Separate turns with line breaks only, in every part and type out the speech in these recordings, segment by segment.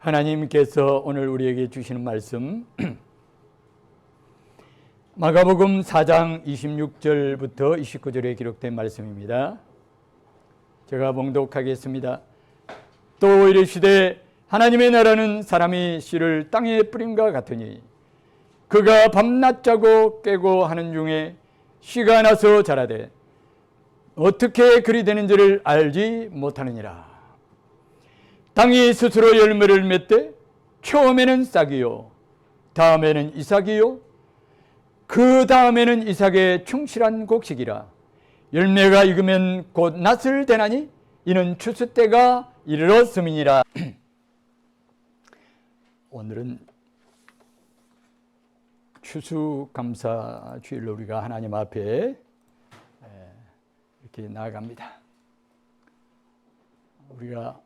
하나님께서 오늘 우리에게 주시는 말씀 마가복음 4장 26절부터 29절에 기록된 말씀입니다. 제가 봉독하겠습니다. 또 이르시되 하나님의 나라는 사람이 씨를 땅에 뿌림과 같으니 그가 밤낮 자고 깨고 하는 중에 씨가 나서 자라되 어떻게 그리 되는지를 알지 못하느니라. 땅이 스스로 열매를 맺되 처음에는 싹이요 다음에는 이삭이요 그 다음에는 이삭의 충실한 곡식이라. 열매가 익으면 곧 낫을 대나니 이는 추수 때가 이르렀음이니라. 오늘은 추수감사주일로 우리가 하나님 앞에 이렇게 나아갑니다. 우리가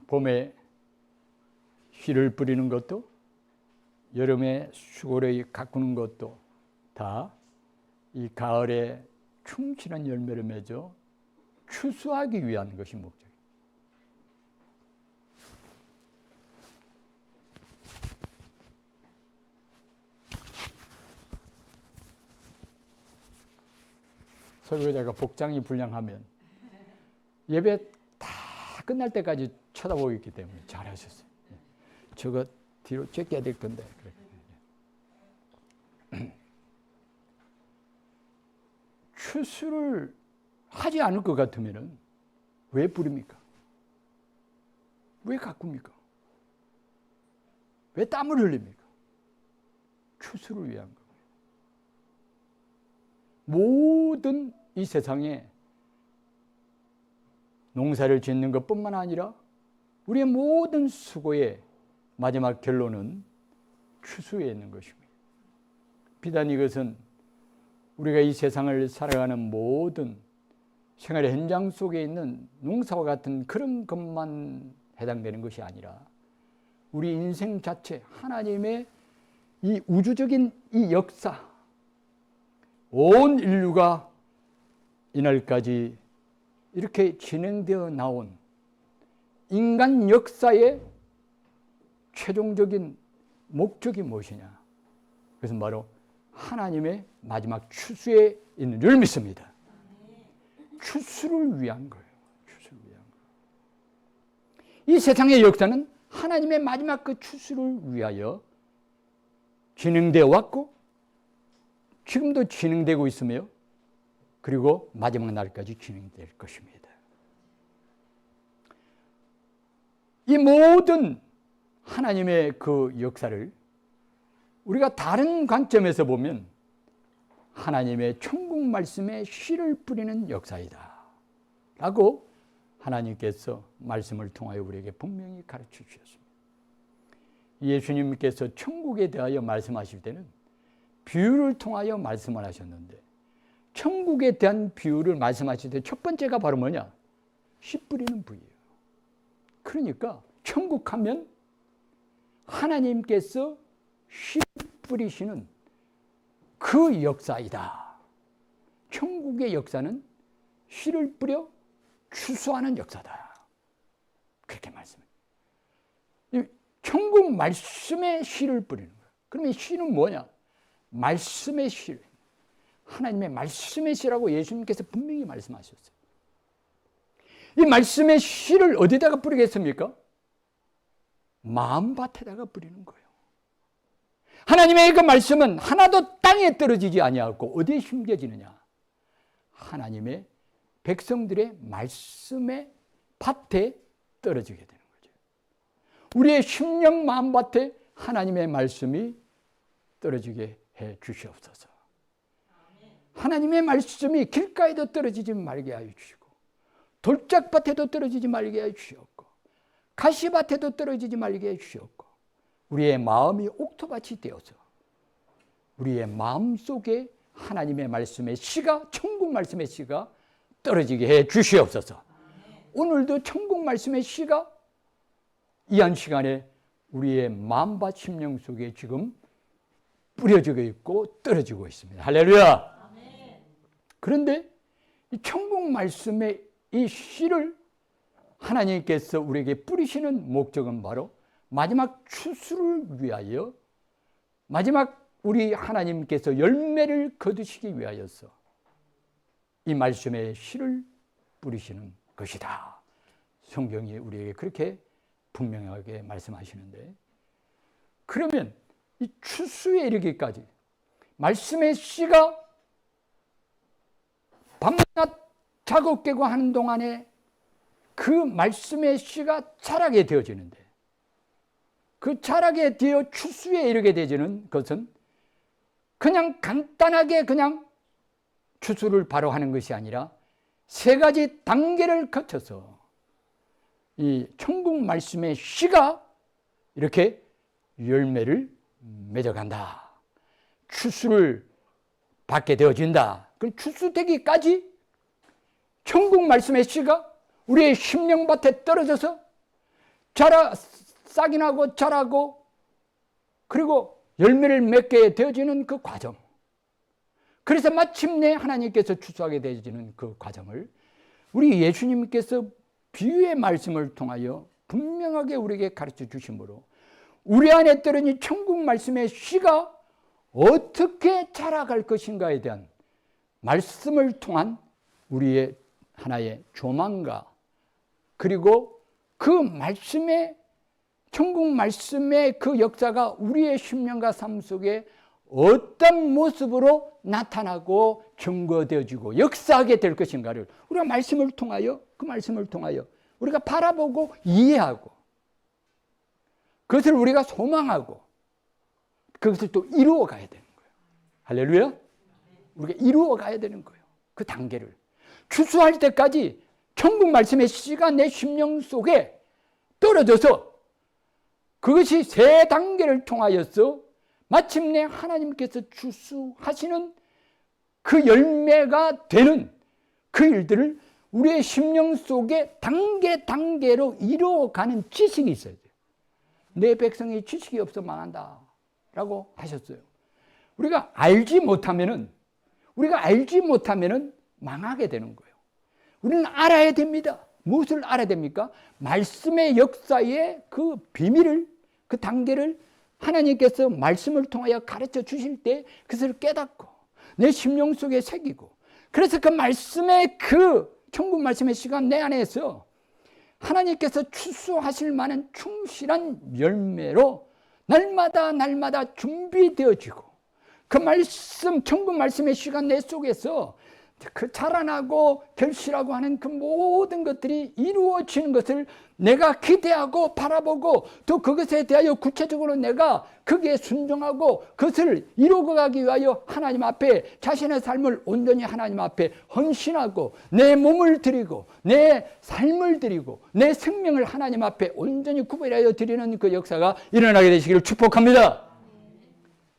봄에 씨를 뿌리는 것도 여름에 수고를 가꾸는 것도 다 이 가을에 충실한 열매를 맺어 추수하기 위한 것이 목적입니다. 설교자가 복장이 불량하면 예배 다 끝날 때까지 쳐다보고 있기 때문에 잘하셨어요. 저거 뒤로 쫓겨야 될 건데. 추수를 하지 않을 것 같으면 왜 뿌립니까? 왜 가꿉니까? 왜 땀을 흘립니까? 추수를 위한 겁니다. 모든 이 세상에 농사를 짓는 것뿐만 아니라 우리의 모든 수고의 마지막 결론은 추수에 있는 것입니다. 비단 이것은 우리가 이 세상을 살아가는 모든 생활의 현장 속에 있는 농사와 같은 그런 것만 해당되는 것이 아니라 우리 인생 자체, 하나님의 이 우주적인 이 역사, 온 인류가 이날까지 이렇게 진행되어 나온 인간 역사의 최종적인 목적이 무엇이냐? 그것은 바로 하나님의 마지막 추수에 있는 줄 믿습니다. 추수를 위한 거예요. 추수를 위한 거예요. 이 세상의 역사는 하나님의 마지막 그 추수를 위하여 진행되어 왔고 지금도 진행되고 있으며 그리고 마지막 날까지 진행될 것입니다. 이 모든 하나님의 그 역사를 우리가 다른 관점에서 보면 하나님의 천국 말씀에 씨를 뿌리는 역사이다 라고 하나님께서 말씀을 통하여 우리에게 분명히 가르쳐 주셨습니다. 예수님께서 천국에 대하여 말씀하실 때는 비유를 통하여 말씀을 하셨는데 천국에 대한 비유를 말씀하실 때 첫 번째가 바로 뭐냐? 씨 뿌리는 부위예요. 그러니까 천국하면 하나님께서 씨 뿌리시는 그 역사이다. 천국의 역사는 씨를 뿌려 추수하는 역사다. 그렇게 말씀해요. 천국 말씀에 씨를 뿌리는 거예요. 그러면 씨는 뭐냐? 말씀의 씨. 하나님의 말씀의 씨라고 예수님께서 분명히 말씀하셨어요. 이 말씀의 씨를 어디다가 뿌리겠습니까? 마음밭에다가 뿌리는 거예요. 하나님의 그 말씀은 하나도 땅에 떨어지지 아니하고 어디에 심겨지느냐? 하나님의 백성들의 말씀의 밭에 떨어지게 되는 거죠. 우리의 심령 마음밭에 하나님의 말씀이 떨어지게 해 주시옵소서. 하나님의 말씀이 길가에도 떨어지지 말게 하여 주시고 돌짝밭에도 떨어지지 말게 하여 주시옵고 가시밭에도 떨어지지 말게 해 주시옵고 우리의 마음이 옥토밭이 되어서 우리의 마음속에 하나님의 말씀의 씨가 천국 말씀의 씨가 떨어지게 해 주시옵소서. 오늘도 천국 말씀의 씨가 이 한 시간에 우리의 마음밭 심령 속에 지금 뿌려지고 있고 떨어지고 있습니다. 할렐루야. 그런데 이 천국 말씀의 이 씨를 하나님께서 우리에게 뿌리시는 목적은 바로 마지막 추수를 위하여, 마지막 우리 하나님께서 열매를 거두시기 위하여서 이 말씀의 씨를 뿌리시는 것이다. 성경이 우리에게 그렇게 분명하게 말씀하시는데, 그러면 이 추수에 이르기까지 말씀의 씨가 밤낮 작업 깨고 하는 동안에 그 말씀의 씨가 자라게 되어지는데, 그 자라게 되어 추수에 이르게 되지는 것은 그냥 간단하게 그냥 추수를 바로 하는 것이 아니라 세 가지 단계를 거쳐서 이 천국 말씀의 씨가 이렇게 열매를 맺어간다. 추수를 받게 되어진다. 그 추수되기까지 천국 말씀의 씨가 우리의 심령밭에 떨어져서 싹이 나고 자라고 그리고 열매를 맺게 되어지는 그 과정, 그래서 마침내 하나님께서 추수하게 되어지는 그 과정을 우리 예수님께서 비유의 말씀을 통하여 분명하게 우리에게 가르쳐 주심으로 우리 안에 떨어진 천국 말씀의 씨가 어떻게 자라갈 것인가에 대한 말씀을 통한 우리의 하나의 조망과, 그리고 그 말씀의, 천국 말씀의 그 역사가 우리의 심령과 삶 속에 어떤 모습으로 나타나고 증거되어지고 역사하게 될 것인가를 우리가 말씀을 통하여, 그 말씀을 통하여 우리가 바라보고 이해하고, 그것을 우리가 소망하고 그것을 또 이루어 가야 되는 거예요. 할렐루야. 우리가 이루어 가야 되는 거예요. 그 단계를 추수할 때까지 천국 말씀의 씨가 내 심령 속에 떨어져서 그것이 세 단계를 통하여서 마침내 하나님께서 추수하시는 그 열매가 되는 그 일들을 우리의 심령 속에 단계로 이루어가는 지식이 있어야 돼요. 내 백성이 지식이 없어 망한다 라고 하셨어요. 우리가 알지 못하면은 망하게 되는 거예요. 우리는 알아야 됩니다. 무엇을 알아야 됩니까? 말씀의 역사의 그 비밀을, 그 단계를 하나님께서 말씀을 통하여 가르쳐 주실 때 그것을 깨닫고 내 심령 속에 새기고, 그래서 그 말씀의 그 천국 말씀의 시간 내 안에서 하나님께서 추수하실 만한 충실한 열매로 날마다 준비되어지고, 그 말씀, 천국 말씀의 시간 내 속에서 그 자라나고 결실하고 하는 그 모든 것들이 이루어지는 것을 내가 기대하고 바라보고, 또 그것에 대하여 구체적으로 내가 거기에 순종하고 그것을 이루어 가기 위하여 하나님 앞에 자신의 삶을 온전히 하나님 앞에 헌신하고 내 몸을 드리고 내 삶을 드리고 내 생명을 하나님 앞에 온전히 구별하여 드리는 그 역사가 일어나게 되시기를 축복합니다.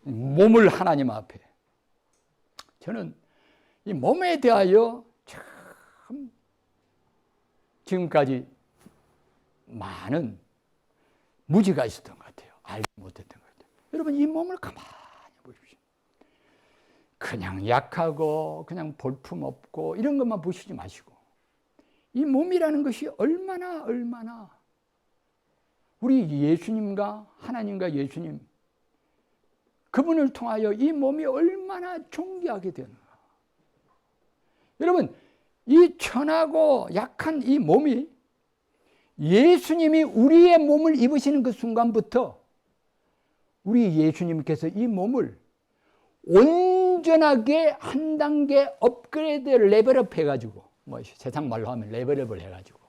몸을 하나님 앞에, 저는 이 몸에 대하여 참 지금까지 많은 무지가 있었던 것 같아요. 알지 못했던 것 같아요. 여러분, 이 몸을 가만히 보십시오. 그냥 약하고 그냥 볼품없고 이런 것만 보시지 마시고, 이 몸이라는 것이 얼마나 우리 예수님과 하나님과 예수님, 그분을 통하여 이 몸이 얼마나 존귀하게 되는가. 여러분, 이 천하고 약한 이 몸이 예수님이 우리의 몸을 입으시는 그 순간부터 우리 예수님께서 이 몸을 온전하게 한 단계 업그레이드, 레벨업 해가지고, 뭐 세상 말로 하면 레벨업을 해가지고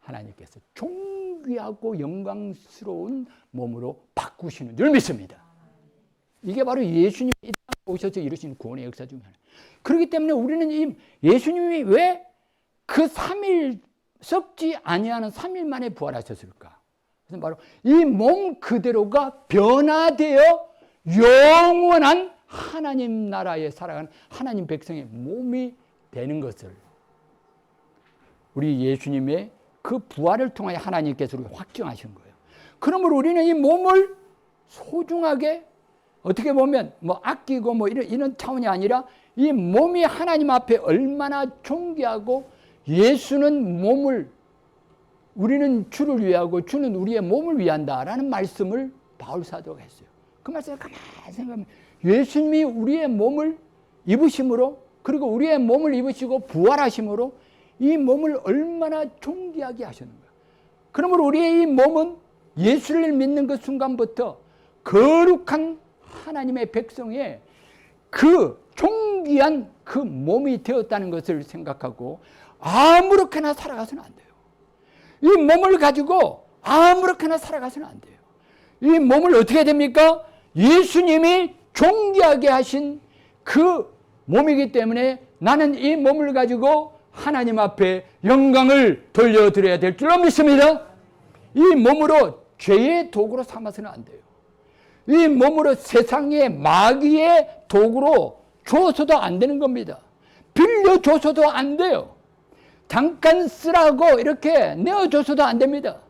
하나님께서 존귀하고 영광스러운 몸으로 바꾸시는 줄 믿습니다. 이게 바로 예수님이 이 땅에 오셔서 이루신 구원의 역사 중에 하나. 그렇기 때문에 우리는 이 예수님이 왜 그 3일 썩지 아니하는 3일 만에 부활하셨을까? 그래서 바로 이 몸 그대로가 변화되어 영원한 하나님 나라에 살아가는 하나님 백성의 몸이 되는 것을 우리 예수님의 그 부활을 통하여 하나님께서 확정하신 거예요. 그러므로 우리는 이 몸을 소중하게, 어떻게 보면 뭐 아끼고 뭐 이런 차원이 아니라 이 몸이 하나님 앞에 얼마나 존귀하고, 예수는 몸을 우리는 주를 위하고 주는 우리의 몸을 위한다라는 말씀을 바울 사도가 했어요. 그 말씀을 가만히 생각하면 예수님이 우리의 몸을 입으심으로, 그리고 우리의 몸을 입으시고 부활하심으로 이 몸을 얼마나 존귀하게 하셨는가. 그러므로 우리의 이 몸은 예수를 믿는 그 순간부터 거룩한 하나님의 백성의 그 존귀한 그 몸이 되었다는 것을 생각하고 아무렇게나 살아가서는 안 돼요. 이 몸을 가지고 아무렇게나 살아가서는 안 돼요. 이 몸을 어떻게 해야 됩니까? 예수님이 존귀하게 하신 그 몸이기 때문에 나는 이 몸을 가지고 하나님 앞에 영광을 돌려드려야 될 줄로 믿습니다. 이 몸으로 죄의 도구로 삼아서는 안 돼요. 이 몸으로 세상의 마귀의 도구로 줘서도 안 되는 겁니다. 빌려줘서도 안 돼요. 잠깐 쓰라고 이렇게 내어줘서도 안 됩니다.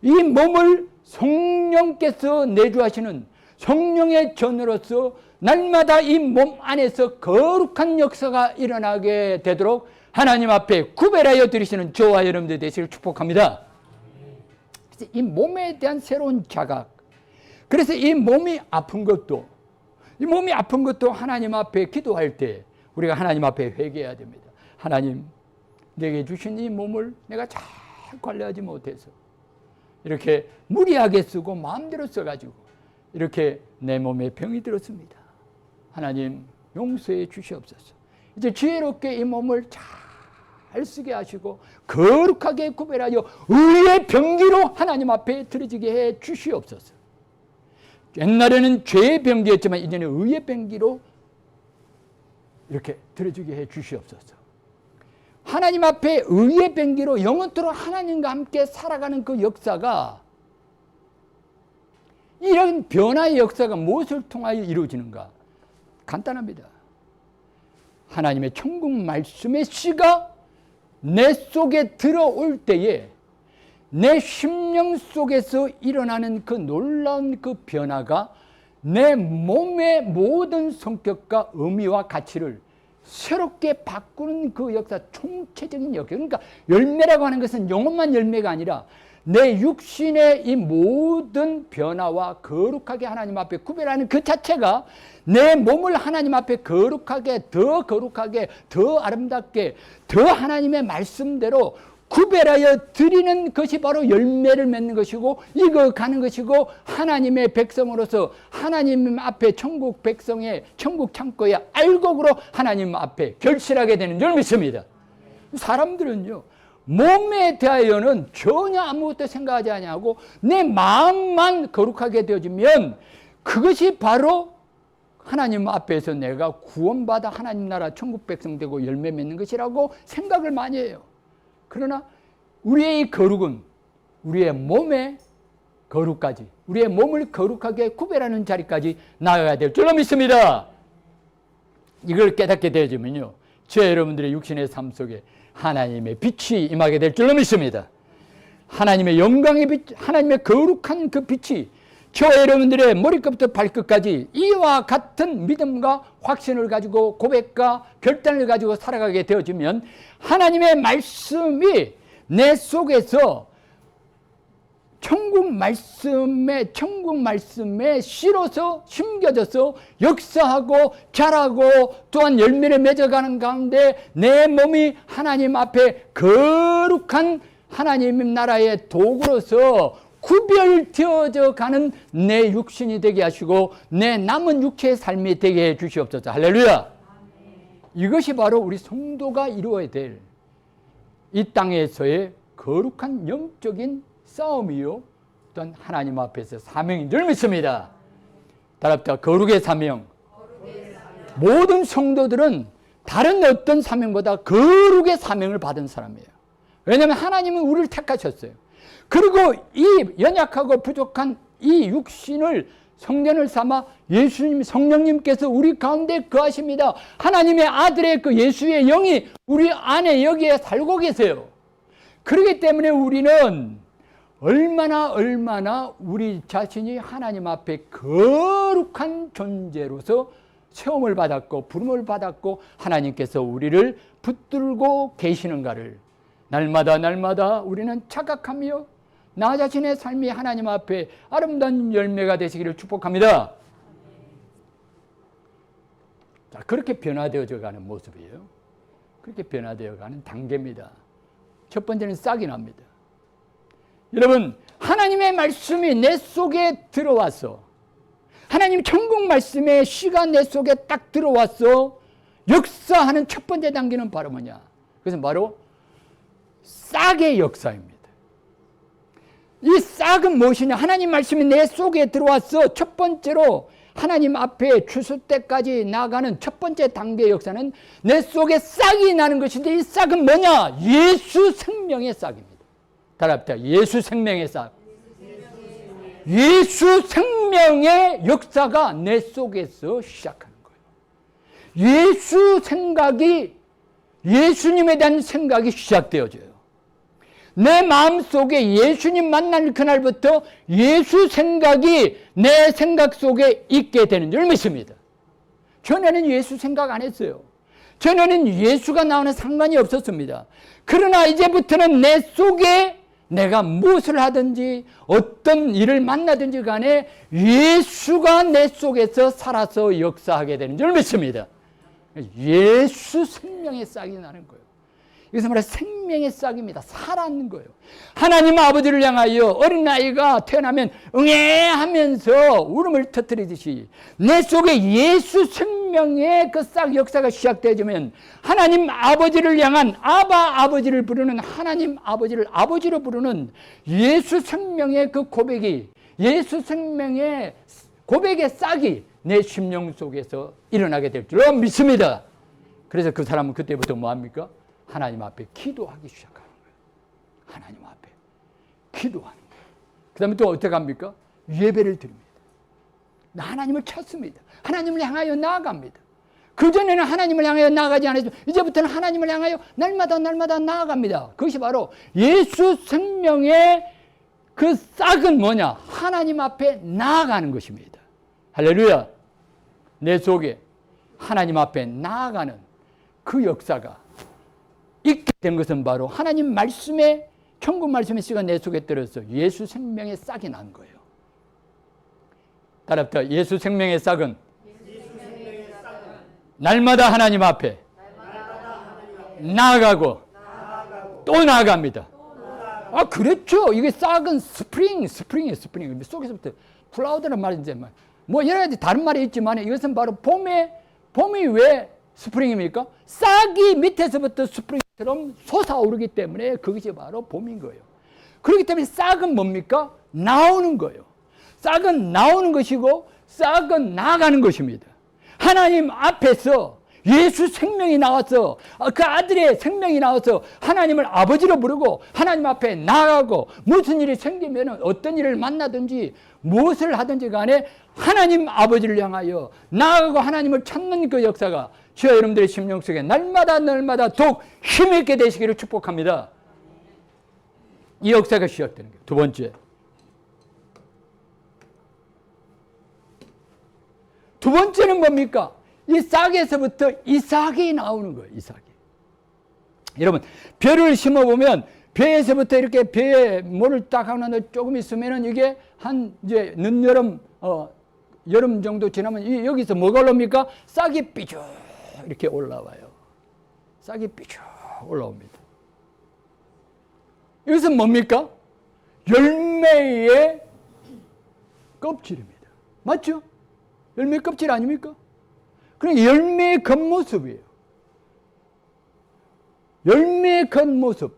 이 몸을 성령께서 내주하시는 성령의 전으로서 날마다 이 몸 안에서 거룩한 역사가 일어나게 되도록 하나님 앞에 구별하여 드리시는 저와 여러분들 되시길 축복합니다. 그래서 이 몸에 대한 새로운 자각, 그래서 이 몸이 아픈 것도 하나님 앞에 기도할 때 우리가 하나님 앞에 회개해야 됩니다. 하나님, 내게 주신 이 몸을 내가 잘 관리하지 못해서 이렇게 무리하게 쓰고 마음대로 써가지고 이렇게 내 몸에 병이 들었습니다. 하나님 용서해 주시옵소서. 이제 지혜롭게 이 몸을 잘 쓰게 하시고 거룩하게 구별하여 의의 병기로 하나님 앞에 드려지게 해 주시옵소서. 옛날에는 죄의 병기였지만 이제는 의의 병기로 이렇게 드려지게 해 주시옵소서. 하나님 앞에 의의 병기로 영원토록 하나님과 함께 살아가는 그 역사가, 이런 변화의 역사가 무엇을 통하여 이루어지는가? 간단합니다. 하나님의 천국 말씀의 씨가 내 속에 들어올 때에 내 심령 속에서 일어나는 그 놀라운 그 변화가 내 몸의 모든 성격과 의미와 가치를 새롭게 바꾸는 그 역사, 총체적인 역사. 그러니까 열매라고 하는 것은 영혼만 열매가 아니라 내 육신의 이 모든 변화와 거룩하게 하나님 앞에 구별하는 그 자체가 내 몸을 하나님 앞에 거룩하게, 더 아름답게, 더 하나님의 말씀대로 구별하여 드리는 것이 바로 열매를 맺는 것이고 익어가는 것이고, 하나님의 백성으로서 하나님 앞에 천국 백성의 천국 창고의 알곡으로 하나님 앞에 결실하게 되는 줄 믿습니다. 사람들은요, 몸에 대하여는 전혀 아무것도 생각하지 아니하고 내 마음만 거룩하게 되어지면 그것이 바로 하나님 앞에서 내가 구원받아 하나님 나라 천국 백성 되고 열매 맺는 것이라고 생각을 많이 해요. 그러나 우리의 이 거룩은 우리의 몸의 거룩까지, 우리의 몸을 거룩하게 구별하는 자리까지 나아가야 될 줄로 믿습니다. 이걸 깨닫게 되어지면요, 저 여러분들의 육신의 삶 속에 하나님의 빛이 임하게 될 줄로 믿습니다. 하나님의 영광의 빛, 하나님의 거룩한 그 빛이 저와 여러분들의 머리끝부터 발끝까지 이와 같은 믿음과 확신을 가지고 고백과 결단을 가지고 살아가게 되어지면 하나님의 말씀이 내 속에서 천국 말씀에 씨로서 심겨져서 역사하고 자라고 또한 열매를 맺어가는 가운데 내 몸이 하나님 앞에 거룩한 하나님 나라의 도구로서 구별되어져 가는 내 육신이 되게 하시고 내 남은 육체의 삶이 되게 해 주시옵소서. 할렐루야. 이것이 바로 우리 성도가 이루어야 될 이 땅에서의 거룩한 영적인 싸움이요, 또한 하나님 앞에서 사명인 줄 믿습니다. 따라합시다. 거룩의 사명. 모든 성도들은 다른 어떤 사명보다 거룩의 사명을 받은 사람이에요. 왜냐하면 하나님은 우리를 택하셨어요. 그리고 이 연약하고 부족한 이 육신을 성전을 삼아 예수님, 성령님께서 우리 가운데 거하십니다. 하나님의 아들의 그 예수의 영이 우리 안에 여기에 살고 계세요. 그렇기 때문에 우리는 얼마나 우리 자신이 하나님 앞에 거룩한 존재로서 체험을 받았고 부름을 받았고 하나님께서 우리를 붙들고 계시는가를 날마다 날마다 우리는 착각하며 나 자신의 삶이 하나님 앞에 아름다운 열매가 되시기를 축복합니다. 자, 그렇게 변화되어져 가는 모습이에요. 그렇게 변화되어 가는 단계입니다. 첫 번째는 싹이 납니다. 여러분, 하나님의 말씀이 내 속에 들어왔어. 하나님 천국 말씀의 씨가 내 속에 딱 들어왔어. 역사하는 첫 번째 단계는 바로 뭐냐? 그것은 바로 싹의 역사입니다. 이 싹은 무엇이냐? 하나님 말씀이 내 속에 들어왔어. 첫 번째로 하나님 앞에 추수 때까지 나가는 첫 번째 단계의 역사는 내 속에 싹이 나는 것인데, 이 싹은 뭐냐? 예수 생명의 싹입니다. 따라합시다. 예수 생명의 싹. 예수 생명의 역사가 내 속에서 시작하는 거예요. 예수 생각이, 예수님에 대한 생각이 시작되어져요. 내 마음속에 예수님 만날 그날부터 예수 생각이 내 생각 속에 있게 되는 줄 믿습니다. 전에는 예수 생각 안 했어요. 전에는 예수가 나오는 상관이 없었습니다. 그러나 이제부터는 내 속에 내가 무엇을 하든지 어떤 일을 만나든지 간에 예수가 내 속에서 살아서 역사하게 되는 줄 믿습니다. 예수 생명의 싹이 나는 거예요. 이것은 말해 생명의 싹입니다. 살아있는 거예요. 하나님 아버지를 향하여 어린아이가 태어나면 응애 하면서 울음을 터뜨리듯이 내 속에 예수 생명의 그 싹 역사가 시작되어지면 하나님 아버지를 향한 아바 아버지를 부르는, 하나님 아버지를 아버지로 부르는 예수 생명의 그 고백이, 예수 생명의 고백의 싹이 내 심령 속에서 일어나게 될 줄로 믿습니다. 그래서 그 사람은 그때부터 뭐합니까? 하나님 앞에 기도하기 시작하는 거예요. 하나님 앞에 기도하는 거예요. 그 다음에 또 어떻게 합니까? 예배를 드립니다. 하나님을 찾습니다. 하나님을 향하여 나아갑니다. 그전에는 하나님을 향하여 나아가지 않았지만 이제부터는 하나님을 향하여 날마다 날마다 나아갑니다. 그것이 바로 예수 생명의 그 싹은 뭐냐? 하나님 앞에 나아가는 것입니다. 할렐루야. 내 속에 하나님 앞에 나아가는 그 역사가 있게 된 것은 바로 하나님 말씀에, 천국 말씀의 씨가 내 속에 들어서 예수 생명의 싹이 난 거예요. 따라합시다. 예수 생명의 싹은 날마다 하나님 앞에 나아가고 또 나아갑니다. 아, 그렇죠. 이게 싹은 스프링이에요. 스프링. 속에서부터 클라우드란 말인데, 뭐 여러 가지 다른 말이 있지만 이것은 바로 봄이 왜 스프링입니까? 싹이 밑에서부터 스프링처럼 솟아오르기 때문에 그것이 바로 봄인 거예요. 그렇기 때문에 싹은 뭡니까? 나오는 거예요. 싹은 나오는 것이고 싹은 나아가는 것입니다. 하나님 앞에서 예수 생명이 나와서, 그 아들의 생명이 나와서 하나님을 아버지로 부르고 하나님 앞에 나아가고, 무슨 일이 생기면 어떤 일을 만나든지 무엇을 하든지 간에 하나님 아버지를 향하여 나아가고 하나님을 찾는 그 역사가 저와 여러분들의 심령 속에 날마다 날마다 더욱 힘있게 되시기를 축복합니다. 이 역사가 시작되는 거예요. 두 번째. 두 번째는 뭡니까? 이 싹에서부터 이삭이 나오는 거예요. 이삭이. 여러분, 벼를 심어보면 벼에서부터 이렇게 벼에 물을 딱 하나 조금 있으면은 이게 한 이제 늦여름, 여름 정도 지나면 여기서 뭐가 올라옵니까? 싹이 삐죽 이렇게 올라와요. 싹이 삐죽 올라옵니다. 이것은 뭡니까? 열매의 껍질입니다. 맞죠? 열매 껍질 아닙니까? 그러니까 열매의 겉모습이에요. 열매의 겉모습.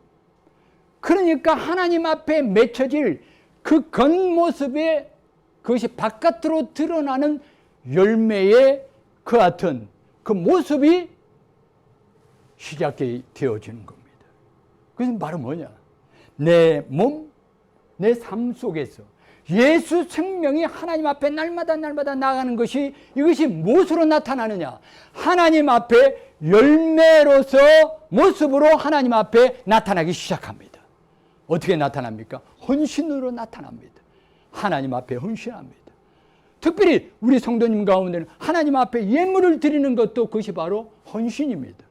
그러니까 하나님 앞에 맺혀질 그 겉모습에 그것이 바깥으로 드러나는 열매의 그 같은 그 모습이 시작이 되어지는 겁니다. 그것은 바로 뭐냐? 내 몸, 내 삶 속에서 예수 생명이 하나님 앞에 날마다 날마다 나가는 것이, 이것이 무엇으로 나타나느냐? 하나님 앞에 열매로서 모습으로 하나님 앞에 나타나기 시작합니다. 어떻게 나타납니까? 헌신으로 나타납니다. 하나님 앞에 헌신합니다. 특별히 우리 성도님 가운데는 하나님 앞에 예물을 드리는 것도 그것이 바로 헌신입니다.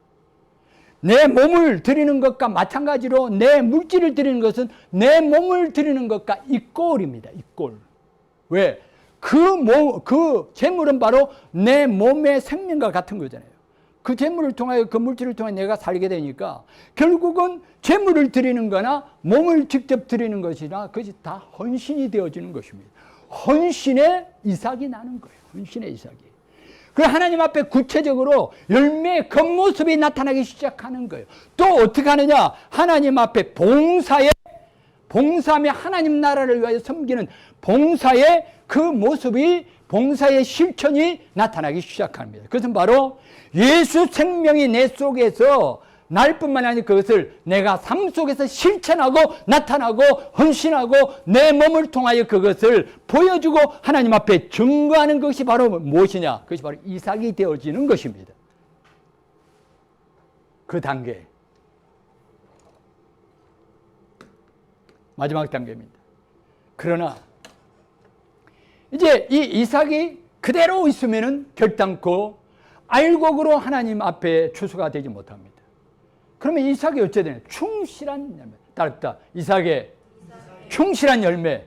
내 몸을 드리는 것과 마찬가지로 내 물질을 드리는 것은 내 몸을 드리는 것과 이꼴입니다. 이꼴. 왜? 그 재물은 바로 내 몸의 생명과 같은 거잖아요. 그 재물을 통하여, 그 물질을 통해 내가 살게 되니까 결국은 재물을 드리는 거나 몸을 직접 드리는 것이나 그것이 다 헌신이 되어지는 것입니다. 헌신의 이삭이 나는 거예요. 헌신의 이삭이. 그 하나님 앞에 구체적으로 열매의 겉모습이 나타나기 시작하는 거예요. 또 어떻게 하느냐? 하나님 앞에 봉사하며 하나님 나라를 위하여 섬기는 봉사의 그 모습이, 봉사의 실천이 나타나기 시작합니다. 그것은 바로 예수 생명이 내 속에서 날 뿐만 아니라 그것을 내가 삶 속에서 실천하고 나타나고 헌신하고 내 몸을 통하여 그것을 보여주고 하나님 앞에 증거하는 것이 바로 무엇이냐? 그것이 바로 이삭이 되어지는 것입니다. 그 단계. 마지막 단계입니다. 그러나 이제 이 이삭이 그대로 있으면은 결단코 알곡으로 하나님 앞에 추수가 되지 못합니다. 그러면 이삭이 어찌해야 되냐? 충실한 열매. 따르다. 이삭의 충실한 열매.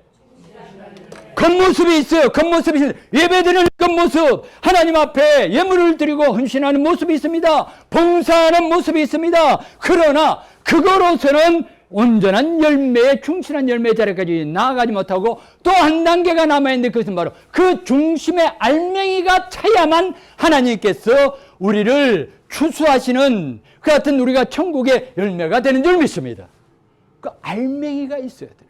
겉모습이 있어요. 겉모습이 있어요. 예배드리는 겉모습. 하나님 앞에 예물을 드리고 헌신하는 모습이 있습니다. 봉사하는 모습이 있습니다. 그러나 그거로서는 온전한 열매에, 충실한 열매의 자리까지 나아가지 못하고 또 한 단계가 남아있는데 그것은 바로 그 중심의 알맹이가 차야만 하나님께서 우리를 추수하시는 그 같은 우리가 천국의 열매가 되는 줄 믿습니다. 그 알맹이가 있어야 돼요.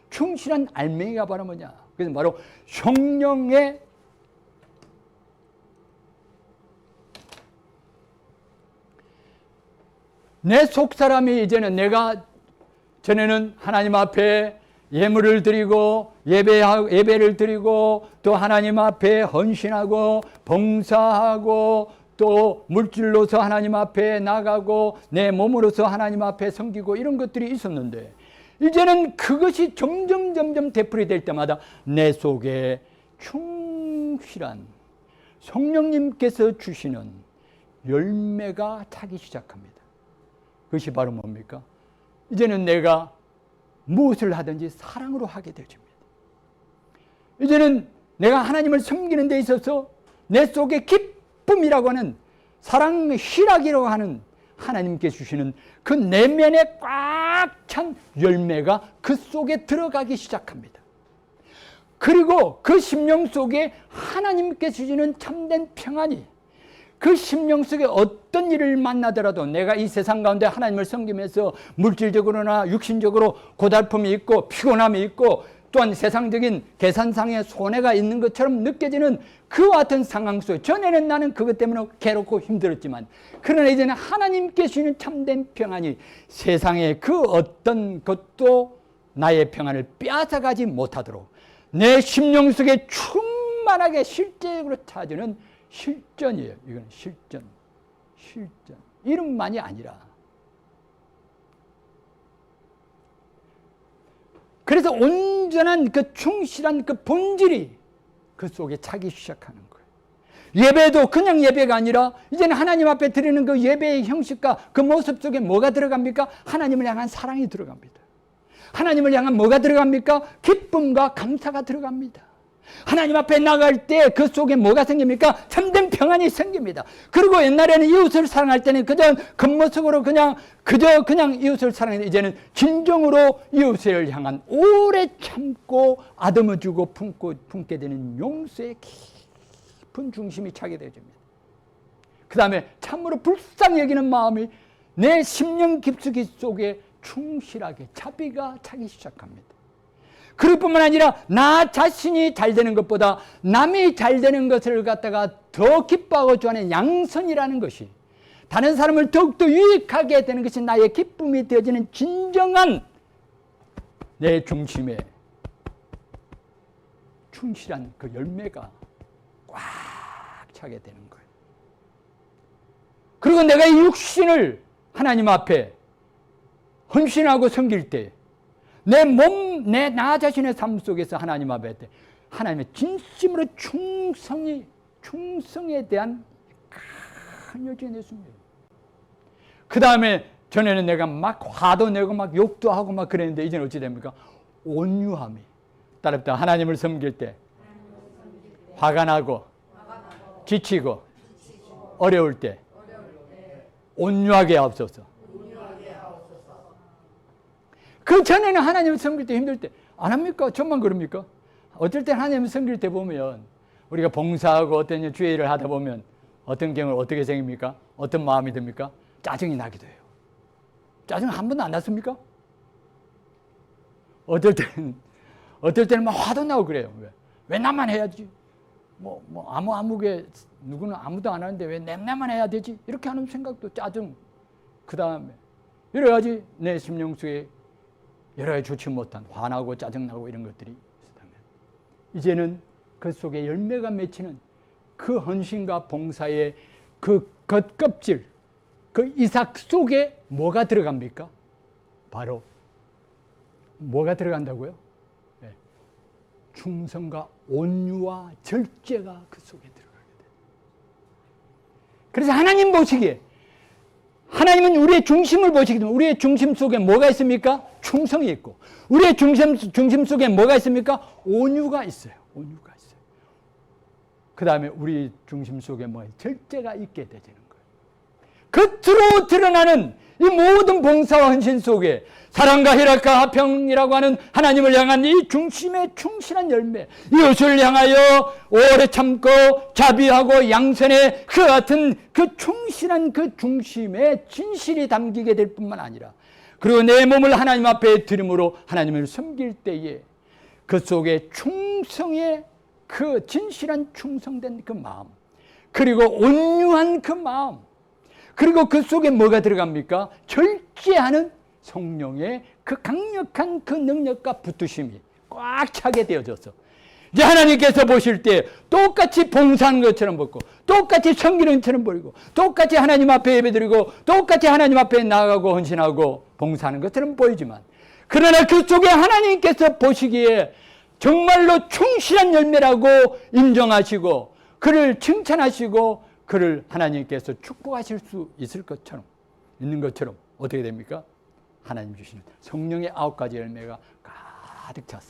충실한 알맹이가 바로 뭐냐? 그것은 바로 성령의 내 속사람이 이제는 내가 전에는 하나님 앞에 예물을 드리고 예배를 드리고 또 하나님 앞에 헌신하고 봉사하고 또 물질로서 하나님 앞에 나가고 내 몸으로서 하나님 앞에 섬기고 이런 것들이 있었는데 이제는 그것이 점점 되풀이될 때마다 내 속에 충실한 성령님께서 주시는 열매가 차기 시작합니다. 그것이 바로 뭡니까? 이제는 내가 무엇을 하든지 사랑으로 하게 되어집니다. 이제는 내가 하나님을 섬기는 데 있어서 내 속에 기쁨이라고 하는 사랑의 희락이라고 하는 하나님께 주시는 그 내면에 꽉 찬 열매가 그 속에 들어가기 시작합니다. 그리고 그 심령 속에 하나님께 주시는 참된 평안이 그 심령 속에 어떤 일을 만나더라도 내가 이 세상 가운데 하나님을 섬기면서 물질적으로나 육신적으로 고달픔이 있고 피곤함이 있고 또한 세상적인 계산상의 손해가 있는 것처럼 느껴지는 그와 같은 상황 속에 전에는 나는 그것 때문에 괴롭고 힘들었지만 그러나 이제는 하나님께 주시는 참된 평안이 세상의 그 어떤 것도 나의 평안을 빼앗아가지 못하도록 내 심령 속에 충만하게 실제적으로 찾아주는 실전이에요. 이건 실전. 이름만이 아니라. 그래서 온전한 그 충실한 그 본질이 그 속에 차기 시작하는 거예요. 예배도 그냥 예배가 아니라 이제는 하나님 앞에 드리는 그 예배의 형식과 그 모습 속에 뭐가 들어갑니까? 하나님을 향한 사랑이 들어갑니다. 하나님을 향한 뭐가 들어갑니까? 기쁨과 감사가 들어갑니다. 하나님 앞에 나갈 때 그 속에 뭐가 생깁니까? 참된 평안이 생깁니다. 그리고 옛날에는 이웃을 사랑할 때는 그저 겉모습으로 그냥 이웃을 사랑했는데 이제는 진정으로 이웃을 향한 오래 참고 아듬어주고 품게 되는 용서의 깊은 중심이 차게 되어집니다. 그 다음에 참으로 불쌍히 여기는 마음이 내 심령 깊숙이 속에 충실하게 자비가 차기 시작합니다. 그럴 뿐만 아니라 나 자신이 잘 되는 것보다 남이 잘 되는 것을 갖다가 더 기뻐하고 좋아하는 양선이라는 것이 다른 사람을 더욱더 유익하게 되는 것이 나의 기쁨이 되어지는 진정한 내 중심에 충실한 그 열매가 꽉 차게 되는 거예요. 그리고 내가 이 육신을 하나님 앞에 헌신하고 섬길 때 내 몸, 나 자신의 삶 속에서 하나님 앞에 하나님의 진심으로 충성에 대한 큰 여지가 있습니다. 그 다음에 전에는 내가 막 화도 내고 막 욕도 하고 막 그랬는데 이제는 어찌 됩니까? 온유함이 따릅니다. 하나님을 섬길 때 화가 나고 지치고 어려울 때 온유하게 하옵소서. 그 전에는 하나님을 섬길 때 힘들 때 안 합니까? 저만 그럽니까? 어떨 때 하나님을 섬길 때 보면 우리가 봉사하고 어떤 주의 일을 하다 보면 어떤 경우 어떻게 생깁니까? 어떤 마음이 듭니까? 짜증이 나기도 해요. 짜증 한 번도 안 났습니까? 어떨 때는 막 화도 나고 그래요. 왜 나만 해야지? 아무게 누구는 아무도 안 하는데 왜 나만 해야 되지? 이렇게 하는 생각도 짜증. 그 다음에 여러 가지 내 심령 속에 여러 가지 좋지 못한 화나고 짜증나고 이런 것들이 있다면 이제는 그 속에 열매가 맺히는 그 헌신과 봉사의 그 겉껍질, 그 이삭 속에 뭐가 들어갑니까? 바로 뭐가 들어간다고요? 네. 충성과 온유와 절제가 그 속에 들어가게 돼요. 그래서 하나님 보시기에 하나님은 우리의 중심을 보시기 때문에 우리의 중심 속에 뭐가 있습니까? 충성이 있고 우리의 중심 속에 뭐가 있습니까? 온유가 있어요. 온유가 있어요. 그 다음에 우리 중심 속에 절제가 있게 되지는 거예요. 겉으로 드러나는 이 모든 봉사와 헌신 속에 사랑과 희락과 화평이라고 하는 하나님을 향한 이 중심의 충실한 열매, 이웃을 향하여 오래 참고 자비하고 양선의 그 같은 그 충실한 그 중심에 진실이 담기게 될 뿐만 아니라 그리고 내 몸을 하나님 앞에 드림으로 하나님을 섬길 때에 그 속에 충성의 그 진실한 충성된 그 마음, 그리고 온유한 그 마음, 그리고 그 속에 뭐가 들어갑니까? 절제하는 성령의 그 강력한 그 능력과 붙으심이 꽉 차게 되어져서 이제 하나님께서 보실 때 똑같이 봉사하는 것처럼 보고 똑같이 섬기는 것처럼 보이고 똑같이 하나님 앞에 예배드리고 똑같이 하나님 앞에 나아가고 헌신하고 봉사하는 것처럼 보이지만 그러나 그 속에 하나님께서 보시기에 정말로 충실한 열매라고 인정하시고 그를 칭찬하시고 그를 하나님께서 축복하실 수 있는 것처럼 어떻게 됩니까? 하나님 주시는 성령의 9가지 열매가 가득 찼어.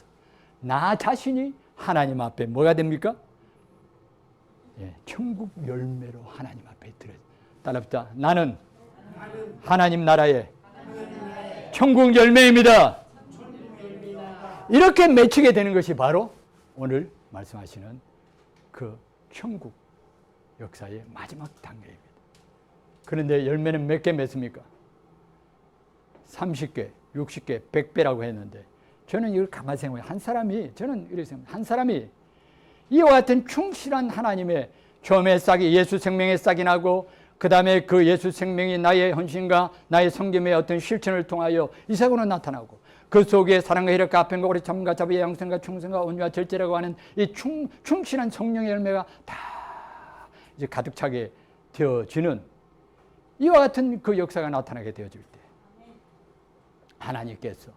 나 자신이 하나님 앞에 뭐가 됩니까? 예, 천국 열매로 하나님 앞에 들어. 따라붙자. 나는 하나님 나라의 천국 열매입니다. 이렇게 맺히게 되는 것이 바로 오늘 말씀하시는 그 천국 역사의 마지막 단계입니다. 그런데 열매는 몇 개 맺습니까? 30개, 60개, 100배라고 했는데 저는 이걸 가만히 생각해요. 저는 이렇게 생각합니다. 한 사람이 이와 같은 충실한 하나님의 처음에 싹이 예수 생명의 싹이 나고 그 다음에 그 예수 생명이 나의 헌신과 나의 섬김의 어떤 실천을 통하여 이삭으로 나타나고 그 속에 사랑과 희락과 화평과 오래 참과 자비와 양선과 충성과 온유와 절제라고 하는 이 충실한 성령의 열매가 다 이제 가득 차게 되어지는 이와 같은 그 역사가 나타나게 되어질 때 하나님께서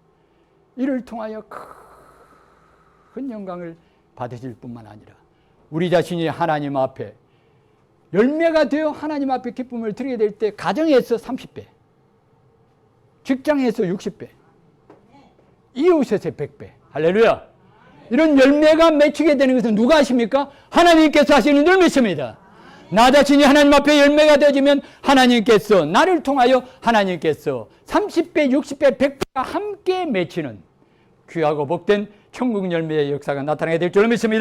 이를 통하여 큰 영광을 받으실 뿐만 아니라 우리 자신이 하나님 앞에 열매가 되어 하나님 앞에 기쁨을 드리게 될 때 가정에서 30배, 직장에서 60배, 이웃에서 100배. 할렐루야. 이런 열매가 맺히게 되는 것은 누가 하십니까? 하나님께서 하시는 열매입니다. 나 자신이 하나님 앞에 열매가 되어지면 하나님께서 나를 통하여 하나님께서 30배, 60배, 100배가 함께 맺히는 귀하고 복된 천국 열매의 역사가 나타나게 될 줄로 믿습니다.